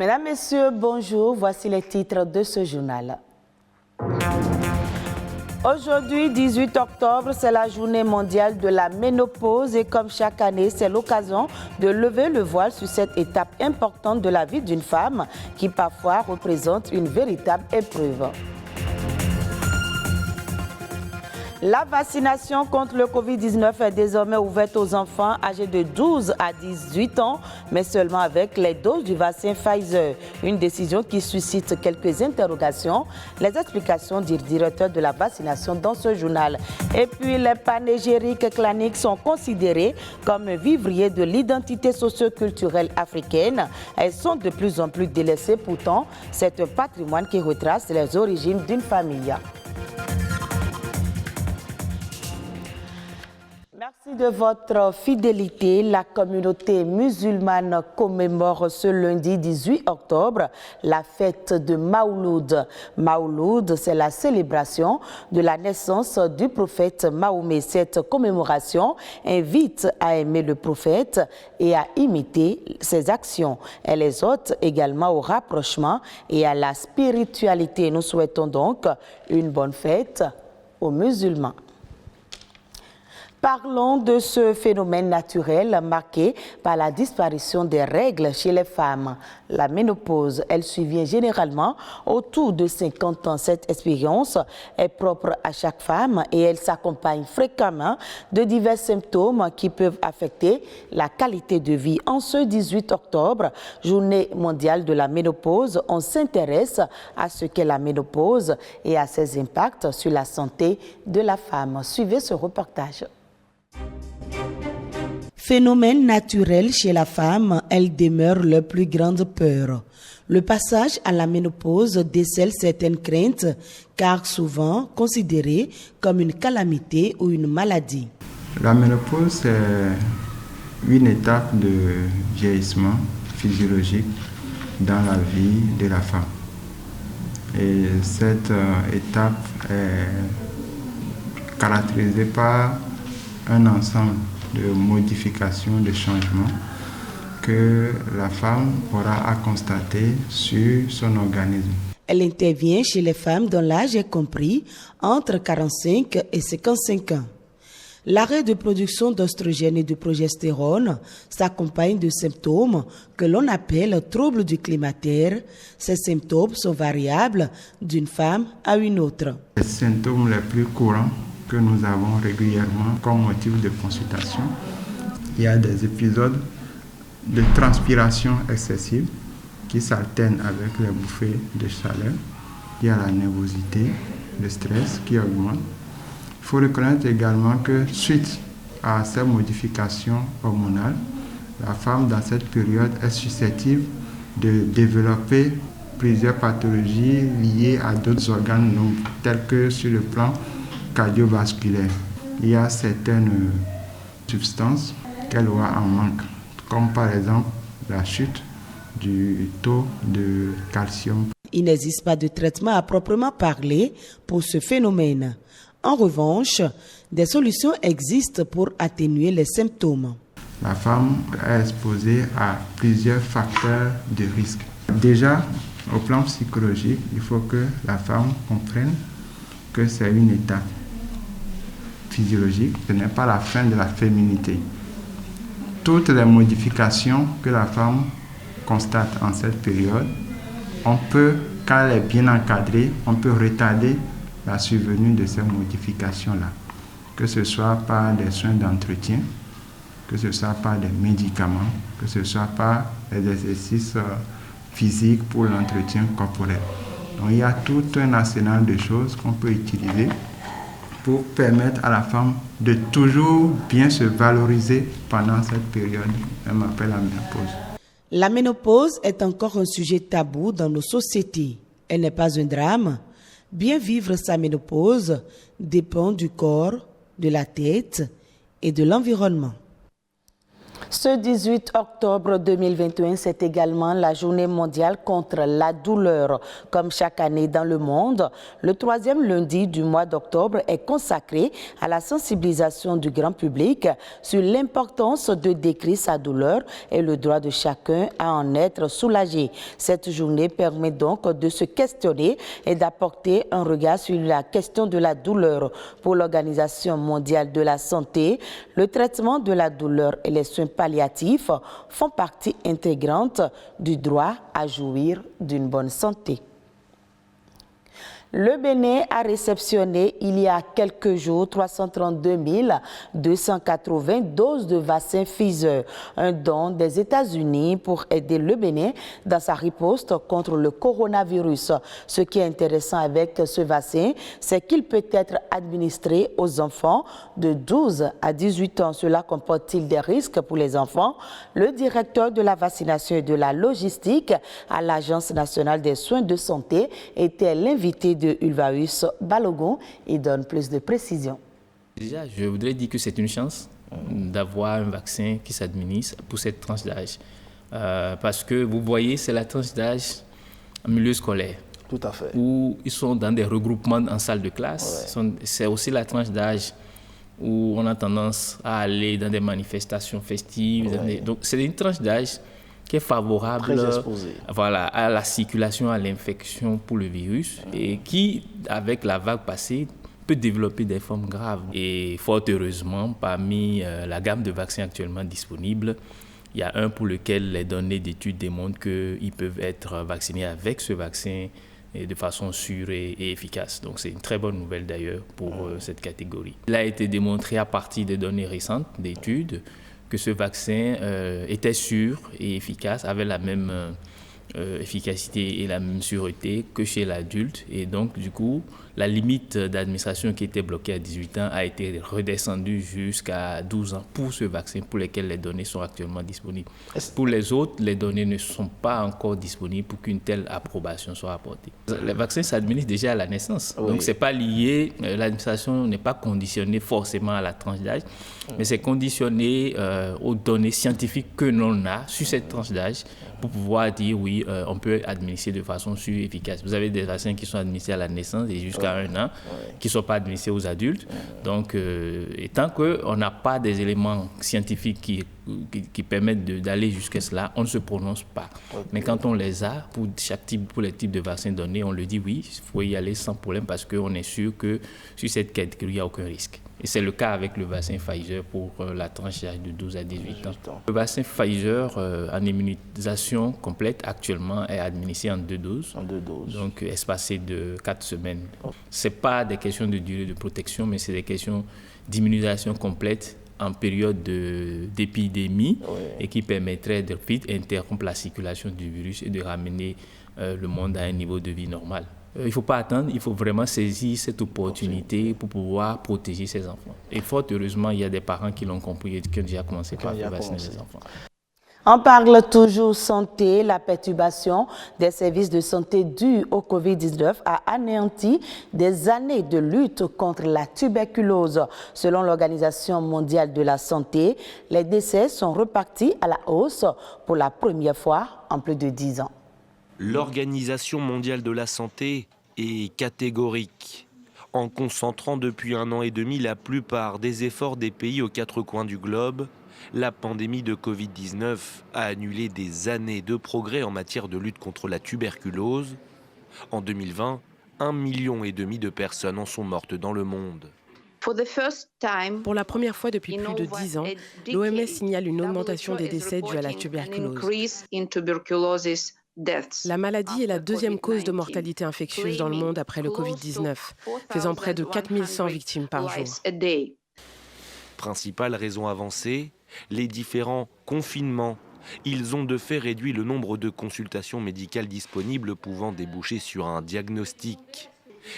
Mesdames, Messieurs, bonjour. Voici les titres de ce journal. Aujourd'hui, 18 octobre, c'est la journée mondiale de la ménopause et comme chaque année, c'est l'occasion de lever le voile sur cette étape importante de la vie d'une femme qui parfois représente une véritable épreuve. La vaccination contre le Covid-19 est désormais ouverte aux enfants âgés de 12 à 18 ans, mais seulement avec les doses du vaccin Pfizer. Une décision qui suscite quelques interrogations. Les explications du directeur de la vaccination dans ce journal. Et puis, les panégyriques claniques sont considérées comme vivriers de l'identité socio-culturelle africaine. Elles sont de plus en plus délaissées. Pourtant, c'est un patrimoine qui retrace les origines d'une famille. Merci de votre fidélité. La communauté musulmane commémore ce lundi 18 octobre la fête de Mawlud. Mawlud, c'est la célébration de la naissance du prophète Mahomet. Cette commémoration invite à aimer le prophète et à imiter ses actions. Elle exhorte également au rapprochement et à la spiritualité. Nous souhaitons donc une bonne fête aux musulmans. Parlons de ce phénomène naturel marqué par la disparition des règles chez les femmes. La ménopause, elle survient généralement autour de 50 ans. Cette expérience est propre à chaque femme et elle s'accompagne fréquemment de divers symptômes qui peuvent affecter la qualité de vie. En ce 18 octobre, journée mondiale de la ménopause, on s'intéresse à ce qu'est la ménopause et à ses impacts sur la santé de la femme. Suivez ce reportage. Phénomène naturel chez la femme, elle demeure leur plus grande peur. Le passage à la ménopause décèle certaines craintes, car souvent considérée comme une calamité ou une maladie. La ménopause, c'est une étape de vieillissement physiologique dans la vie de la femme. Et cette étape est caractérisée par un ensemble de modifications, de changements que la femme aura à constater sur son organisme. Elle intervient chez les femmes dont l'âge est compris entre 45 et 55 ans. L'arrêt de production d'oestrogène et de progestérone s'accompagne de symptômes que l'on appelle troubles du climatério. Ces symptômes sont variables d'une femme à une autre. Les symptômes les plus courants que nous avons régulièrement comme motif de consultation, il y a des épisodes de transpiration excessive qui s'alternent avec les bouffées de chaleur. Il y a la nervosité, le stress qui augmente. Il faut reconnaître également que suite à ces modifications hormonales, la femme dans cette période est susceptible de développer plusieurs pathologies liées à d'autres organes nobles, tels que sur le plan cardiovasculaire. Il y a certaines substances qu'elle aura en manque, comme par exemple la chute du taux de calcium. Il n'existe pas de traitement à proprement parler pour ce phénomène. En revanche, des solutions existent pour atténuer les symptômes. La femme est exposée à plusieurs facteurs de risque. Déjà, au plan psychologique, il faut que la femme comprenne que c'est une étape physiologique, ce n'est pas la fin de la féminité. Toutes les modifications que la femme constate en cette période, on peut, quand elle est bien encadrée, on peut retarder la survenue de ces modifications-là, que ce soit par des soins d'entretien, que ce soit par des médicaments, que ce soit par des exercices physiques pour l'entretien corporel. Donc il y a tout un arsenal de choses qu'on peut utiliser pour permettre à la femme de toujours bien se valoriser pendant cette période, même après la ménopause. La ménopause est encore un sujet tabou dans nos sociétés. Elle n'est pas un drame. Bien vivre sa ménopause dépend du corps, de la tête et de l'environnement. Ce 18 octobre 2021, c'est également la journée mondiale contre la douleur. Comme chaque année dans le monde, le 3e lundi du mois d'octobre est consacré à la sensibilisation du grand public sur l'importance de décrire sa douleur et le droit de chacun à en être soulagé. Cette journée permet donc de se questionner et d'apporter un regard sur la question de la douleur. Pour l'Organisation mondiale de la santé, le traitement de la douleur et les soins palliatifs font partie intégrante du droit à jouir d'une bonne santé. Le Bénin a réceptionné il y a quelques jours 332 280 doses de vaccin Pfizer, un don des États-Unis pour aider le Bénin dans sa riposte contre le coronavirus. Ce qui est intéressant avec ce vaccin, c'est qu'il peut être administré aux enfants de 12 à 18 ans. Cela comporte-t-il des risques pour les enfants? Le directeur de la vaccination et de la logistique à l'Agence nationale des soins de santé était l'invité de Ulvaeus Balogun et donne plus de précisions. Déjà, je voudrais dire que c'est une chance d'avoir un vaccin qui s'administre pour cette tranche d'âge. Parce que vous voyez, c'est la tranche d'âge en milieu scolaire. Tout à fait. Où ils sont dans des regroupements en salle de classe. Ouais. C'est aussi la tranche d'âge où on a tendance à aller dans des manifestations festives. Ouais. Donc, c'est une tranche d'âge qui est favorable à la circulation, à l'infection pour le virus et qui, avec la vague passée, peut développer des formes graves. Et fort heureusement, parmi la gamme de vaccins actuellement disponibles, il y a un pour lequel les données d'études démontrent qu'ils peuvent être vaccinés avec ce vaccin de façon sûre et efficace. Donc c'est une très bonne nouvelle d'ailleurs pour cette catégorie. Il a été démontré à partir des données récentes d'études que ce vaccin était sûr et efficace, avait la même efficacité et la même sûreté que chez l'adulte. Et donc, du coup, la limite d'administration qui était bloquée à 18 ans a été redescendue jusqu'à 12 ans pour ce vaccin pour lequel les données sont actuellement disponibles. Pour les autres, les données ne sont pas encore disponibles pour qu'une telle approbation soit apportée. Les vaccins s'administrent déjà à la naissance. Oui. Donc, ce n'est pas lié, l'administration n'est pas conditionnée forcément à la tranche d'âge, mais c'est conditionné aux données scientifiques que l'on a sur cette tranche d'âge pour pouvoir dire oui, on peut administrer de façon sûre et efficace. Vous avez des vaccins qui sont administrés à la naissance et jusqu'à 1 an, qui ne sont pas administrés aux adultes. Donc, et tant qu'on n'a pas des éléments scientifiques qui permettent d'aller jusqu'à cela, on ne se prononce pas. Mais quand on les a, pour les types de vaccins donnés, on le dit oui, il faut y aller sans problème parce qu'on est sûr que sur cette catégorie, il n'y a aucun risque. Et c'est le cas avec le vaccin Pfizer pour la tranche d'âge de 12 à 18 ans. Le vaccin Pfizer en immunisation complète actuellement est administré en 2 doses. En 2 doses. Donc espacé de 4 semaines. Ce n'est pas des questions de durée de protection, mais c'est des questions d'immunisation complète en période d'épidémie et qui permettrait de vite interrompre la circulation du virus et de ramener le monde à un niveau de vie normal. Il ne faut pas attendre, il faut vraiment saisir cette opportunité pour pouvoir protéger ses enfants. Et fort heureusement, il y a des parents qui l'ont compris et qui ont déjà commencé par vacciner les enfants. On parle toujours santé. La perturbation des services de santé due au Covid-19 a anéanti des années de lutte contre la tuberculose. Selon l'Organisation mondiale de la santé, les décès sont repartis à la hausse pour la première fois en plus de 10 ans. L'Organisation mondiale de la santé est catégorique. En concentrant depuis 1 an et demi la plupart des efforts des pays aux 4 coins du globe, la pandémie de Covid-19 a annulé des années de progrès en matière de lutte contre la tuberculose. En 2020, 1,5 million de personnes en sont mortes dans le monde. Pour la première fois depuis plus de 10 ans, l'OMS signale une augmentation des décès dus à la tuberculose. La maladie est la 2e cause de mortalité infectieuse dans le monde après le Covid-19, faisant près de 4100 victimes par jour. Principale raison avancée, les différents confinements. Ils ont de fait réduit le nombre de consultations médicales disponibles pouvant déboucher sur un diagnostic.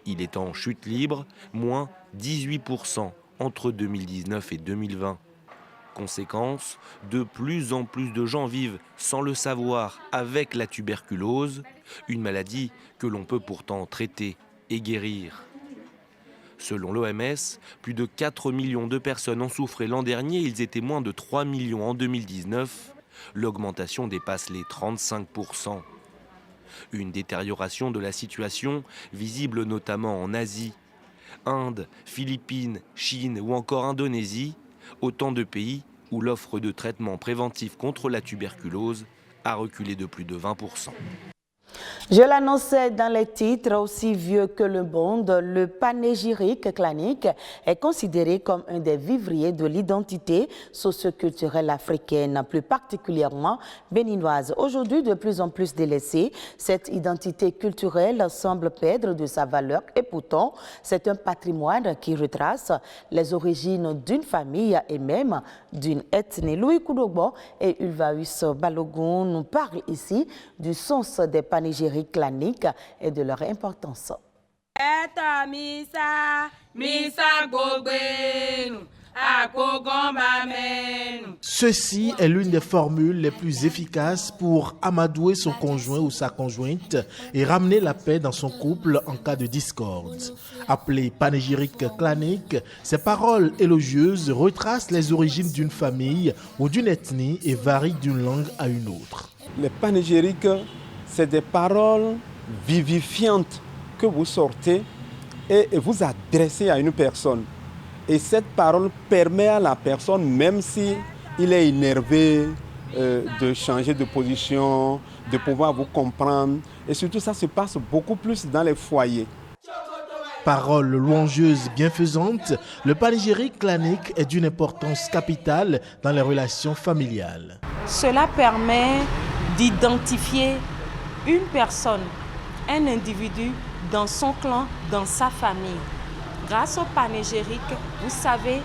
Il est en chute libre, moins 18% entre 2019 et 2020. Conséquence, de plus en plus de gens vivent sans le savoir avec la tuberculose, une maladie que l'on peut pourtant traiter et guérir. Selon l'OMS, plus de 4 millions de personnes en souffraient l'an dernier, ils étaient moins de 3 millions en 2019. L'augmentation dépasse les 35%. Une détérioration de la situation, visible notamment en Asie. Inde, Philippines, Chine ou encore Indonésie, autant de pays où l'offre de traitement préventif contre la tuberculose a reculé de plus de 20%. Je l'annonçais dans les titres, aussi vieux que le monde, le panégyrique clanique est considéré comme un des vivriers de l'identité socioculturelle africaine, plus particulièrement béninoise. Aujourd'hui, de plus en plus délaissée, cette identité culturelle semble perdre de sa valeur et pourtant, c'est un patrimoine qui retrace les origines d'une famille et même d'une ethnie. Louis Koudogbo et Ulvaeus Balogun nous parlent ici du sens des panégyriques claniques et de leur importance. Ceci est l'une des formules les plus efficaces pour amadouer son conjoint ou sa conjointe et ramener la paix dans son couple en cas de discorde. Appelées panégyriques claniques, ces paroles élogieuses retracent les origines d'une famille ou d'une ethnie et varient d'une langue à une autre. Les panégyriques, c'est des paroles vivifiantes que vous sortez et vous adressez à une personne. Et cette parole permet à la personne, même si il est énervé, de changer de position, de pouvoir vous comprendre. Et surtout, ça se passe beaucoup plus dans les foyers. Paroles louangeuses bienfaisantes, le panégyrique clanique est d'une importance capitale dans les relations familiales. Cela permet d'identifier une personne, un individu dans son clan, dans sa famille. Grâce au panégyrique, vous savez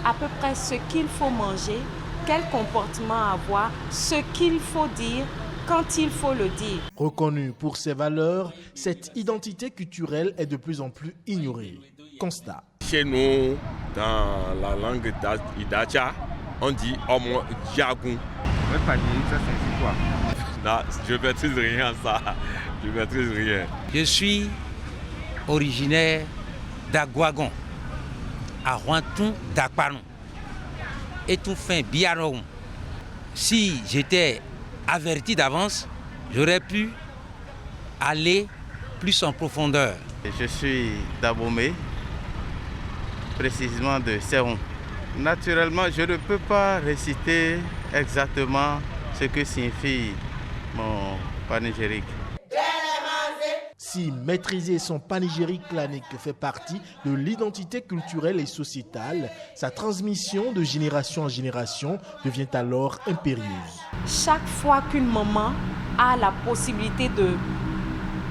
à peu près ce qu'il faut manger, quel comportement avoir, ce qu'il faut dire, quand il faut le dire. Reconnue pour ses valeurs, cette identité culturelle est de plus en plus ignorée. Constat. Chez nous, dans la langue d'Idacha, on dit Omo Djagoun. Le panégyrique, ça signifie quoi? Non, je ne maîtrise rien ça. Je ne maîtrise rien. Je suis originaire d'Aguagon, à Rouantoun d'Akpanou, et tout fin Bianou. Si j'étais averti d'avance, j'aurais pu aller plus en profondeur. Je suis d'Abomey, précisément de Seron. Naturellement, je ne peux pas réciter exactement ce que signifie mon panégyrique. Si maîtriser son panégyrique clanique fait partie de l'identité culturelle et sociétale, sa transmission de génération en génération devient alors impérieuse. Chaque fois qu'une maman a la possibilité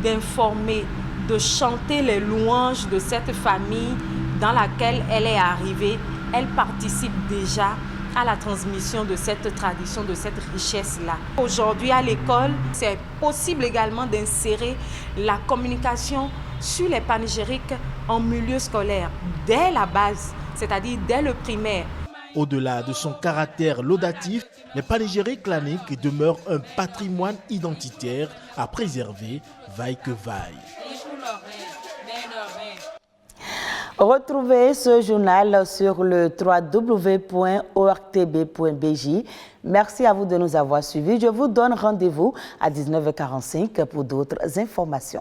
d'informer, de chanter les louanges de cette famille dans laquelle elle est arrivée, elle participe déjà à la transmission de cette tradition, de cette richesse-là. Aujourd'hui, à l'école, c'est possible également d'insérer la communication sur les panégyriques en milieu scolaire, dès la base, c'est-à-dire dès le primaire. Au-delà de son caractère laudatif, les panégyriques claniques demeurent un patrimoine identitaire à préserver, vaille que vaille. Retrouvez ce journal sur le www.ortb.bj. Merci à vous de nous avoir suivis. Je vous donne rendez-vous à 19h45 pour d'autres informations.